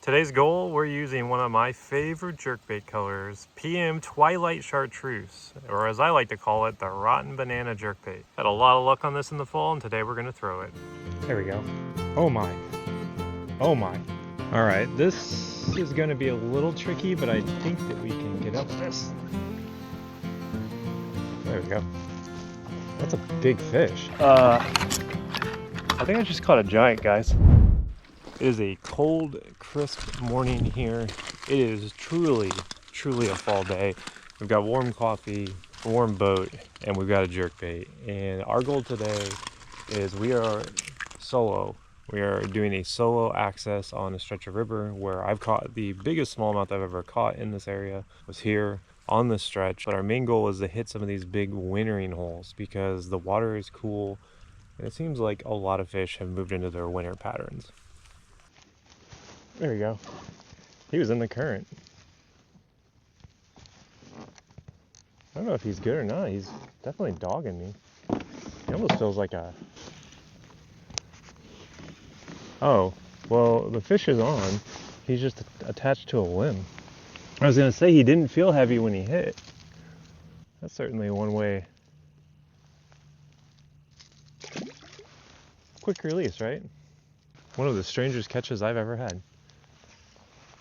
Today's goal, we're using one of my favorite jerkbait colors, PM Twilight Chartreuse, or as I like to call it, the Rotten Banana Jerkbait. Had a lot of luck on this in the fall, and today we're gonna throw it. There we go. Oh my. Oh my. All right, this is gonna be a little tricky, but I think that we can get up this. There we go. That's a big fish. I think I just caught a giant, guys. It is a cold, crisp morning here. It is truly, truly a fall day. We've got warm coffee, a warm boat, and we've got a jerkbait. And our goal today is we are solo. We are doing a solo access on a stretch of river where I've caught the biggest smallmouth I've ever caught in this area was here on this stretch. But our main goal is to hit some of these big wintering holes because the water is cool and it seems like a lot of fish have moved into their winter patterns. There we go. He was in the current. I don't know if he's good or not. He's definitely dogging me. He almost feels like a... Oh, well, the fish is on. He's just attached to a limb. I was going to say he didn't feel heavy when he hit. That's certainly one way. Quick release, right? One of the strangest catches I've ever had.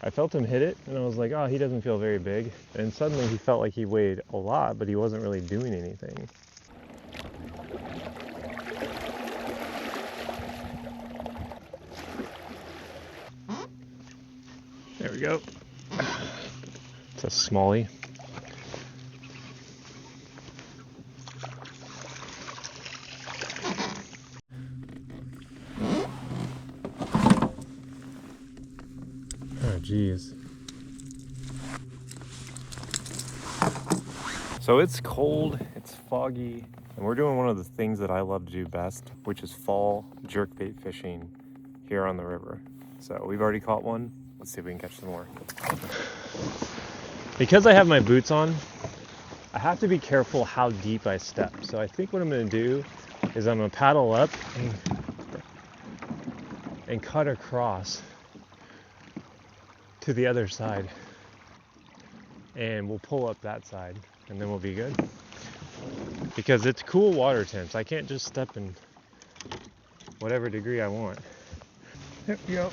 I felt him hit it, and I was like, oh, he doesn't feel very big. And suddenly he felt like he weighed a lot, but he wasn't really doing anything. There we go. It's a smallie. Oh, geez. So it's cold, it's foggy, and we're doing one of the things that I love to do best, which is fall jerkbait fishing here on the river. So we've already caught one. Let's see if we can catch some more. Because I have my boots on, I have to be careful how deep I step. So I think what I'm going to do is I'm going to paddle up and cut across to the other side. And we'll pull up that side and then we'll be good. Because it's cool water temps. I can't just step in whatever degree I want. There we go.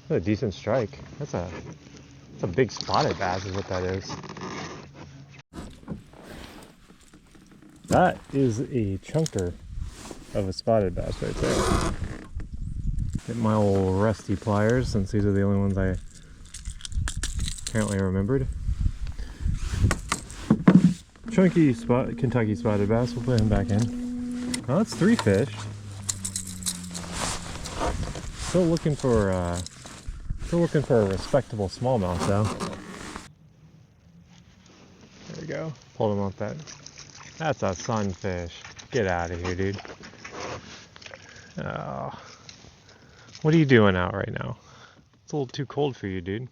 That's a decent strike. That's a big spotted bass is what that is. That is a chunker of a spotted bass right there. Get my old rusty pliers since these are the only ones I apparently remembered. Chunky Kentucky spotted bass. We'll put him back in. Well, that's 3 fish. Still looking for a respectable smallmouth though. There we go. Pulled him off that. That's a sunfish. Get out of here, dude. Oh. What are you doing out right now? It's a little too cold for you, dude.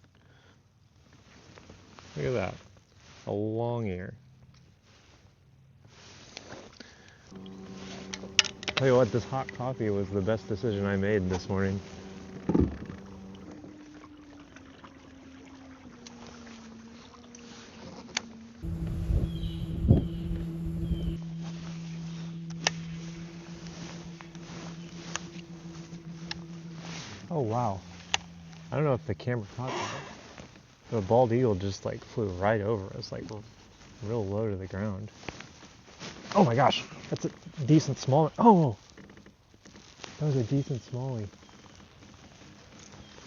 Look at that. A long ear. Tell you what, this hot coffee was the best decision I made this morning. Oh wow. I don't know if the camera caught that. The bald eagle just like flew right over us, like real low to the ground. Oh my gosh, that's a decent smallie. Oh, that was a decent smallie.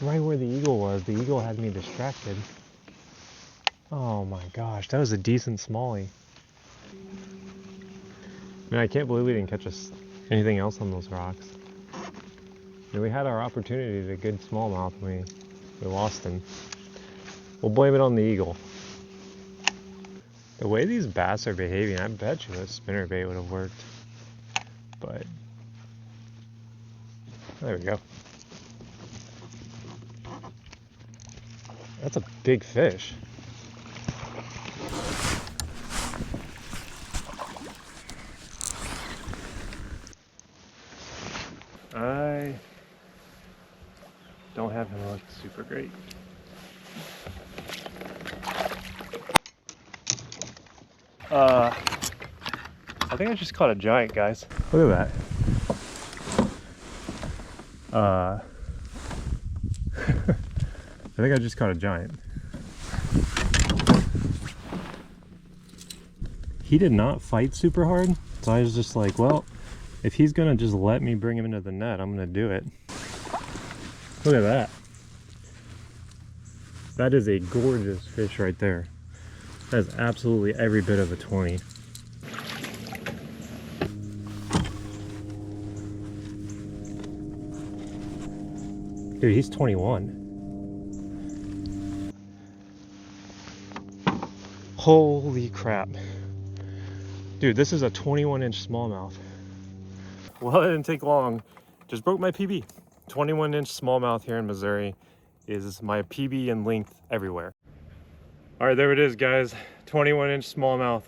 Right where the eagle was, the eagle had me distracted. Oh my gosh, that was a decent smallie. Man, I can't believe we didn't catch anything else on those rocks. And we had our opportunity to good smallmouth and we lost him. We'll blame it on the eagle. The way these bass are behaving, I bet you a spinnerbait would have worked. But there we go. That's a big fish. I don't have doesn't look super great. I think I just caught a giant, guys. Look at that. I think I just caught a giant. He did not fight super hard, so I was just like, well, if he's gonna just let me bring him into the net, I'm gonna do it. Look at that. That is a gorgeous fish right there. That is absolutely every bit of a 20. Dude, he's 21. Holy crap. Dude, this is a 21-inch smallmouth. Well, it didn't take long. Just broke my PB. 21-inch smallmouth here in Missouri is my PB in length everywhere. All right, there it is, guys. 21-inch smallmouth.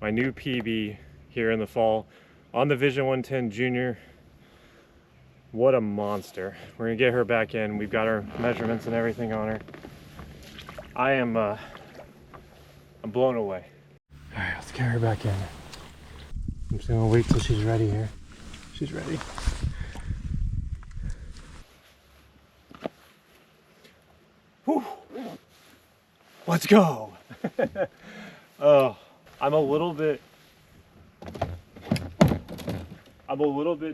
My new PB here in the fall on the Vision 110 Junior. What a monster. We're gonna get her back in. We've got our measurements and everything on her. I'm blown away. All right, let's get her back in. I'm just gonna wait till she's ready here. She's ready. Whew. Let's go. Oh, I'm a little bit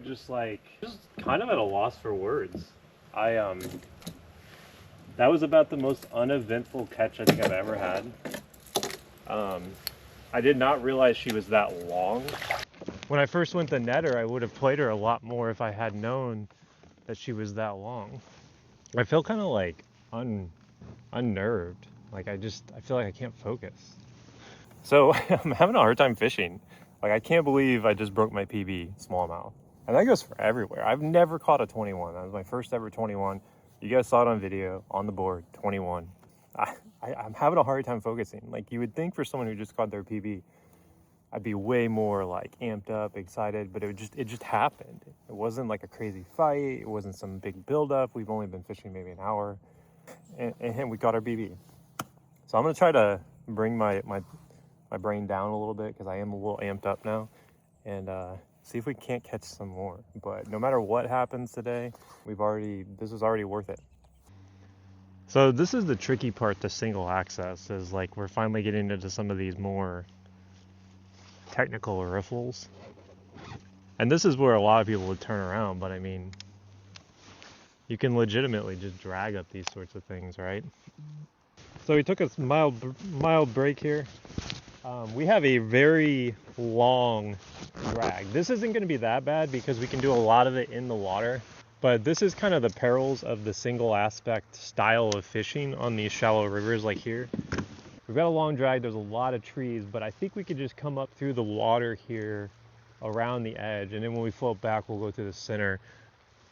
just kind of at a loss for words. That was about the most uneventful catch I think I've ever had. I did not realize she was that long. When I first went the netter, I would have played her a lot more if I had known that she was that long. I feel kind of like unnerved. Like I feel like I can't focus. So I'm having a hard time fishing. Like I can't believe I just broke my PB smallmouth. And that goes for everywhere. I've never caught a 21. That was my first ever 21. You guys saw it on video, on the board, 21. I'm having a hard time focusing. Like you would think for someone who just caught their PB, I'd be way more like amped up, excited, but it just happened. It wasn't like a crazy fight. It wasn't some big buildup. We've only been fishing maybe an hour and we got our BB. So I'm gonna try to bring my brain down a little bit because I am a little amped up now and see if we can't catch some more. But no matter what happens today, this is already worth it. So this is the tricky part to single access, is like we're finally getting into some of these more technical riffles. And this is where a lot of people would turn around, but I mean, you can legitimately just drag up these sorts of things, right? So we took a mild break here. We have a very long drag. This isn't going to be that bad because we can do a lot of it in the water. But this is kind of the perils of the single aspect style of fishing on these shallow rivers like here. We've got a long drag, there's a lot of trees, but I think we could just come up through the water here around the edge, and then when we float back, we'll go through the center.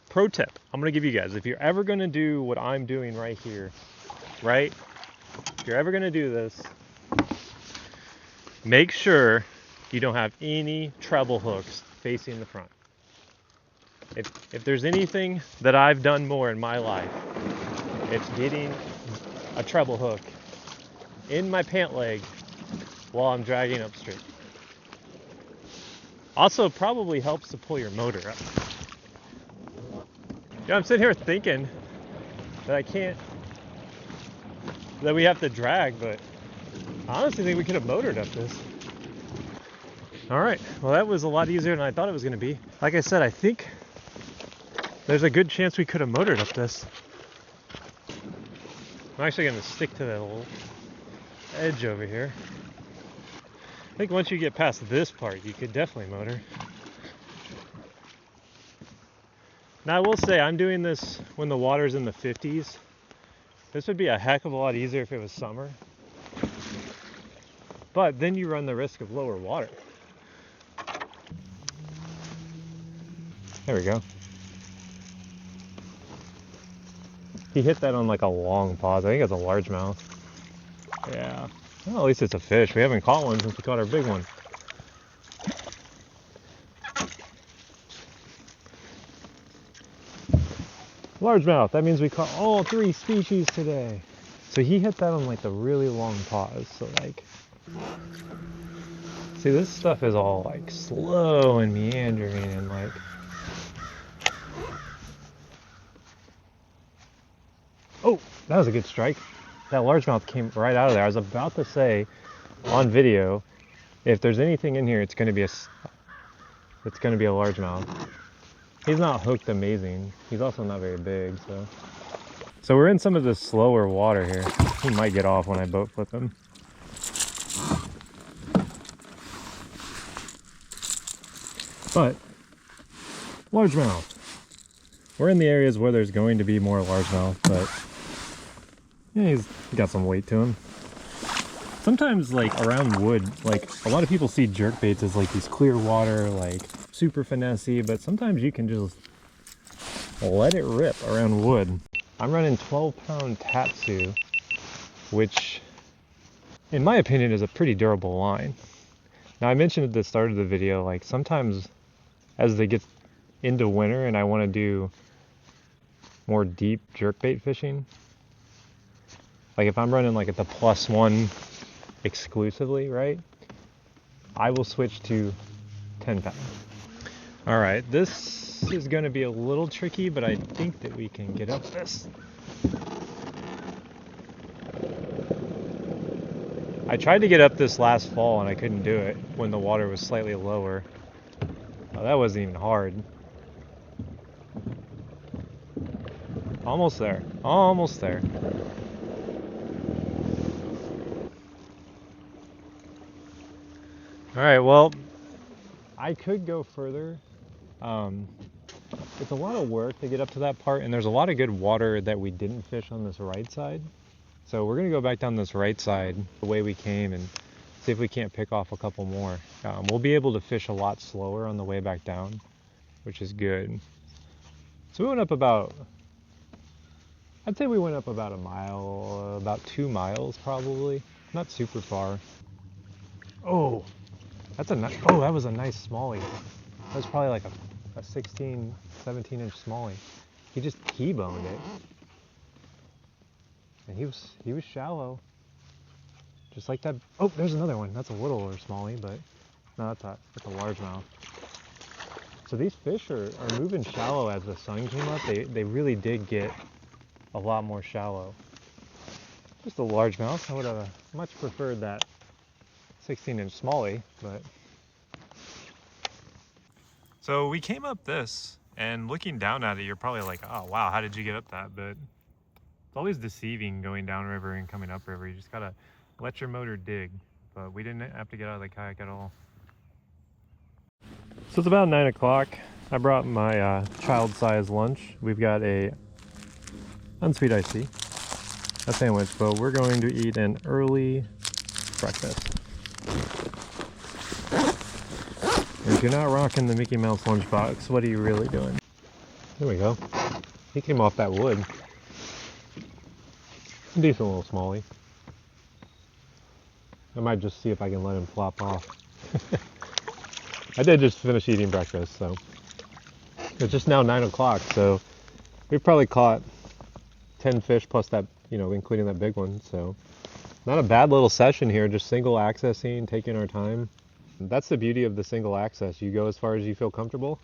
Pro tip, I'm gonna give you guys, if you're ever gonna do what I'm doing right here, right? If you're ever gonna do this, make sure you don't have any treble hooks facing the front. If there's anything that I've done more in my life, it's getting a treble hook in my pant leg while I'm dragging upstream. Also probably helps to pull your motor up. Yeah, I'm sitting here thinking that that we have to drag, but I honestly think we could have motored up this. All right, well that was a lot easier than I thought it was gonna be. Like I said, I think there's a good chance we could have motored up this. I'm actually gonna stick to that little edge over here. I think once you get past this part, you could definitely motor. Now I will say, I'm doing this when the water's in the 50s. This would be a heck of a lot easier if it was summer. But then you run the risk of lower water. There we go. He hit that on like a long pause. I think it's a largemouth. Yeah. Well, at least it's a fish. We haven't caught one since we caught our big one. Largemouth. That means we caught all 3 species today. So he hit that on like the really long pause. So like, see, this stuff is all like slow and meandering and like. Oh, that was a good strike. That largemouth came right out of there. I was about to say on video, if there's anything in here, it's going to be a largemouth. He's not hooked amazing. He's also not very big, so we're in some of this slower water here. He might get off when I boat flip him. But largemouth. We're in the areas where there's going to be more largemouth, but yeah, he's got some weight to him. Sometimes, like, around wood, like, a lot of people see jerkbaits as, like, these clear water, like, super finessey, but sometimes you can just let it rip around wood. I'm running 12-pound Tatsu, which, in my opinion, is a pretty durable line. Now, I mentioned at the start of the video, like, sometimes as they get into winter and I want to do more deep jerkbait fishing, like if I'm running like at the +1 exclusively, right, I will switch to 10 pound. All right, this is going to be a little tricky, but I think that we can get up this. I tried to get up this last fall and I couldn't do it when the water was slightly lower. Oh, that wasn't even hard. Almost there. Almost there. Alright, well, I could go further. It's a lot of work to get up to that part, and there's a lot of good water that we didn't fish on this right side. So we're going to go back down this right side the way we came and see if we can't pick off a couple more. We'll be able to fish a lot slower on the way back down, which is good. So we went up about, I'd say we went up about a mile, about 2 miles probably. Not super far. Oh, that's oh, that was a nice smallie. That was probably like a 16, 17-inch smallie. He just T-boned it. And he was shallow. Just like that. Oh, there's another one. That's a littler smallie, but no, that's a largemouth. So these fish are moving shallow as the sun came up. They really did get a lot more shallow. Just a largemouth. I would have much preferred that 16-inch smallie, but. So we came up this, and looking down at it, you're probably like, oh wow, how did you get up that? But it's always deceiving going downriver and coming upriver. You just gotta let your motor dig. But we didn't have to get out of the kayak at all. So it's about 9 o'clock. I brought my child-sized lunch. We've got a unsweet iced tea, a sandwich, but we're going to eat an early breakfast. If you're not rocking the Mickey Mouse lunchbox, what are you really doing? There we go. He came off that wood. Decent little smallie. I might just see if I can let him flop off. I did just finish eating breakfast, so. It's just now 9 o'clock, so we've probably caught 10 fish plus that, including that big one, so. Not a bad little session here, just single accessing, taking our time. That's the beauty of the single access. You go as far as you feel comfortable,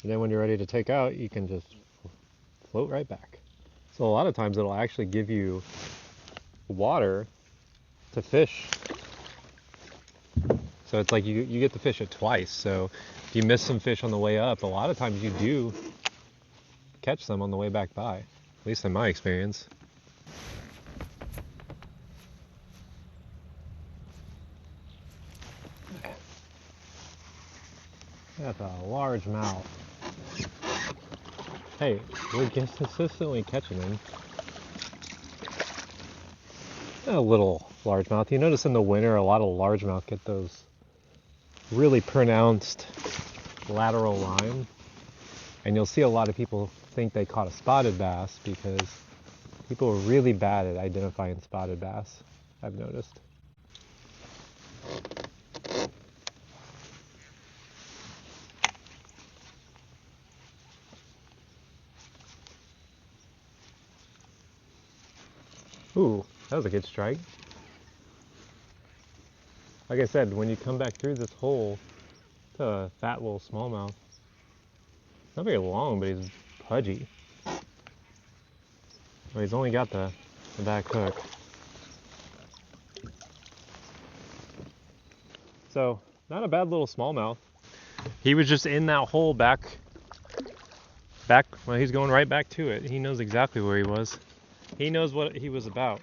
and then when you're ready to take out, you can just float right back. So a lot of times it'll actually give you water to fish. So it's like you get to fish it twice. So if you miss some fish on the way up, a lot of times you do catch them on the way back by, at least in my experience. That's a largemouth. Hey, we're consistently catching them. A little largemouth. You notice in the winter, a lot of largemouth get those really pronounced lateral line. And you'll see a lot of people think they caught a spotted bass because people are really bad at identifying spotted bass, I've noticed. Ooh, that was a good strike. Like I said, when you come back through this hole, it's a fat little smallmouth. Not very long, but he's pudgy. Well, he's only got the back hook. So, not a bad little smallmouth. He was just in that hole back, well, he's going right back to it. He knows exactly where he was. He knows what he was about.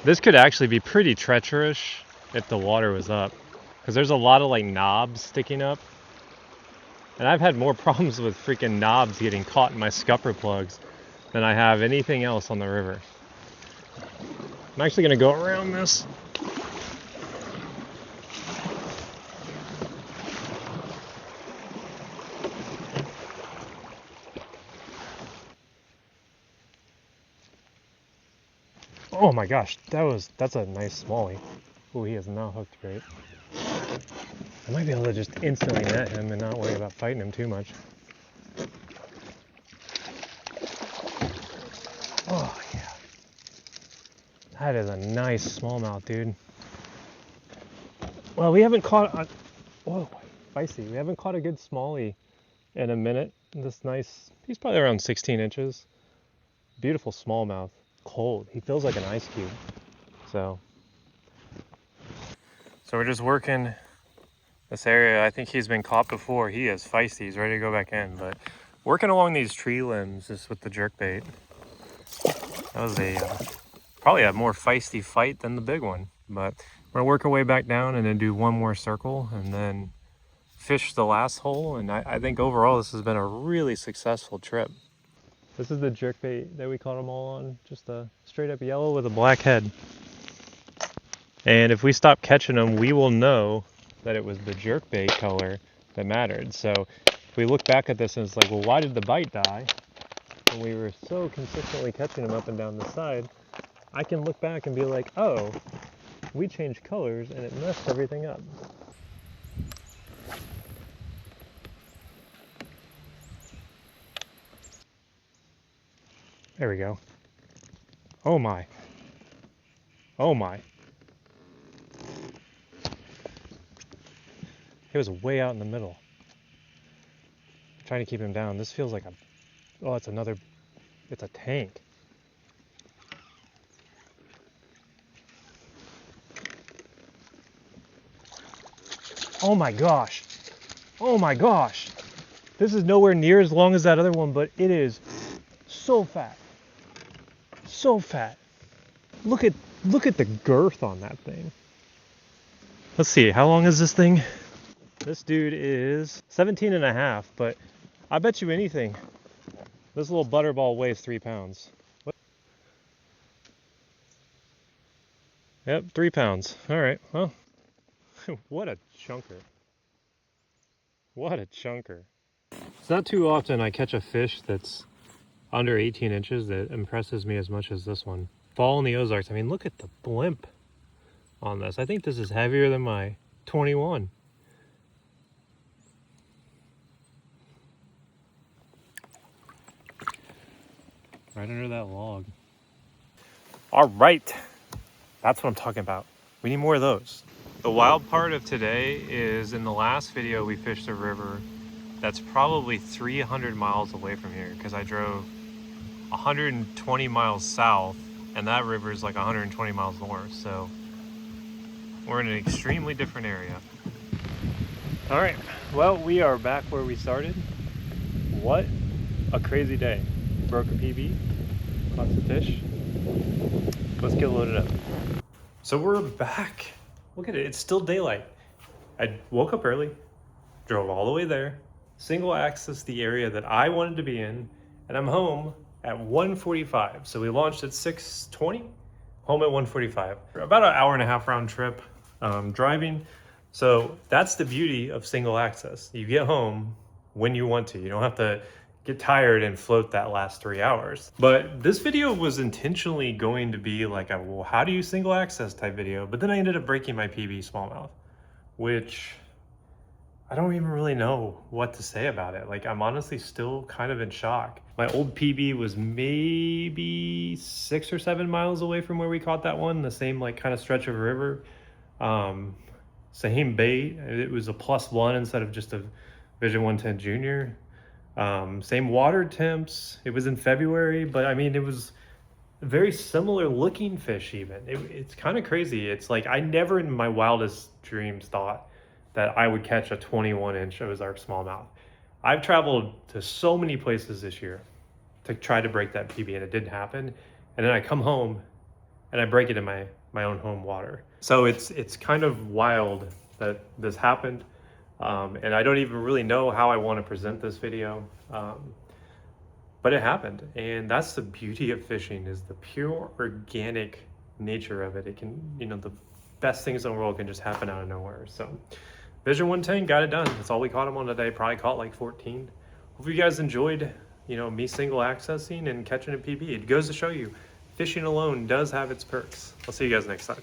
This could actually be pretty treacherous if the water was up, because there's a lot of like knobs sticking up. And I've had more problems with freaking knobs getting caught in my scupper plugs than I have anything else on the river. I'm actually gonna go around this. Oh my gosh, that's a nice smallie. Oh, he is not hooked great. I might be able to just instantly net him and not worry about fighting him too much. Oh yeah. That is a nice smallmouth, dude. Well, we haven't caught a, whoa, spicy. We haven't caught a good smallie in a minute. This nice, he's probably around 16 inches. Beautiful smallmouth. Cold. He feels like an ice cube. So we're just working this area. I think he's been caught before. He is feisty. He's ready to go back in. But working along these tree limbs just with the jerkbait. That was probably a more feisty fight than the big one. But we're gonna work our way back down and then do one more circle and then fish the last hole. And I think overall this has been a really successful trip. This is the jerkbait that we caught them all on. Just a straight up yellow with a black head. And if we stop catching them, we will know that it was the jerkbait color that mattered. So if we look back at this and it's like, well, why did the bite die? And we were so consistently catching them up and down the side, I can look back and be like, oh, we changed colors and it messed everything up. There we go. Oh my. Oh my. He was way out in the middle. I'm trying to keep him down. This feels like a, oh, it's another, it's a tank. Oh my gosh. Oh my gosh. This is nowhere near as long as that other one, but it is so fat. So fat. Look at the girth on that thing. Let's see, how long is this thing? This dude is 17 and a half, but I bet you anything, this little butterball weighs 3 pounds. What? Yep, 3 pounds. All right, well, what a chunker. What a chunker. It's not too often I catch a fish that's under 18 inches that impresses me as much as this one. Fall in the Ozarks, I mean, look at the blimp on this. I think this is heavier than my 21. Right under that log. All right, that's what I'm talking about. We need more of those. The wild part of today is in the last video we fished a river that's probably 300 miles away from here because I drove 120 miles south and that river is like 120 miles north. So we're in an extremely different area. All right, well, we are back where we started. What a crazy day. Broke a PB, caught some fish. Let's get loaded up. So we're back. Look at it, it's still daylight. I woke up early, drove all the way there, single access the area that I wanted to be in, and I'm home at 1:45. So we launched at 6:20, home at 1:45. About an hour and a half round trip driving. So that's the beauty of single access. You get home when you want to. You don't have to get tired and float that last 3 hours. But this video was intentionally going to be like a, well, how do you single access type video? But then I ended up breaking my PB smallmouth, which I don't even really know what to say about it. Like, I'm honestly still kind of in shock. My old PB was maybe 6 or 7 miles away from where we caught that one, the same like kind of stretch of river. Same bait. It was a +1 instead of just a Vision 110 Junior. Same water temps. It was in February, but I mean, it was a very similar looking fish even. It's kind of crazy. It's like I never in my wildest dreams thought that I would catch a 21-inch Ozark smallmouth. I've traveled to so many places this year to try to break that PB, and it didn't happen. And then I come home and I break it in my own home water. So it's kind of wild that this happened. And I don't even really know how I want to present this video. But it happened. And that's the beauty of fishing, is the pure organic nature of it. It can, you know, the best things in the world can just happen out of nowhere. So Vision 110 got it done. That's all we caught him on today. Probably caught like 14. Hope you guys enjoyed, you know, me single accessing and catching a PB. It goes to show you, fishing alone does have its perks. I'll see you guys next time.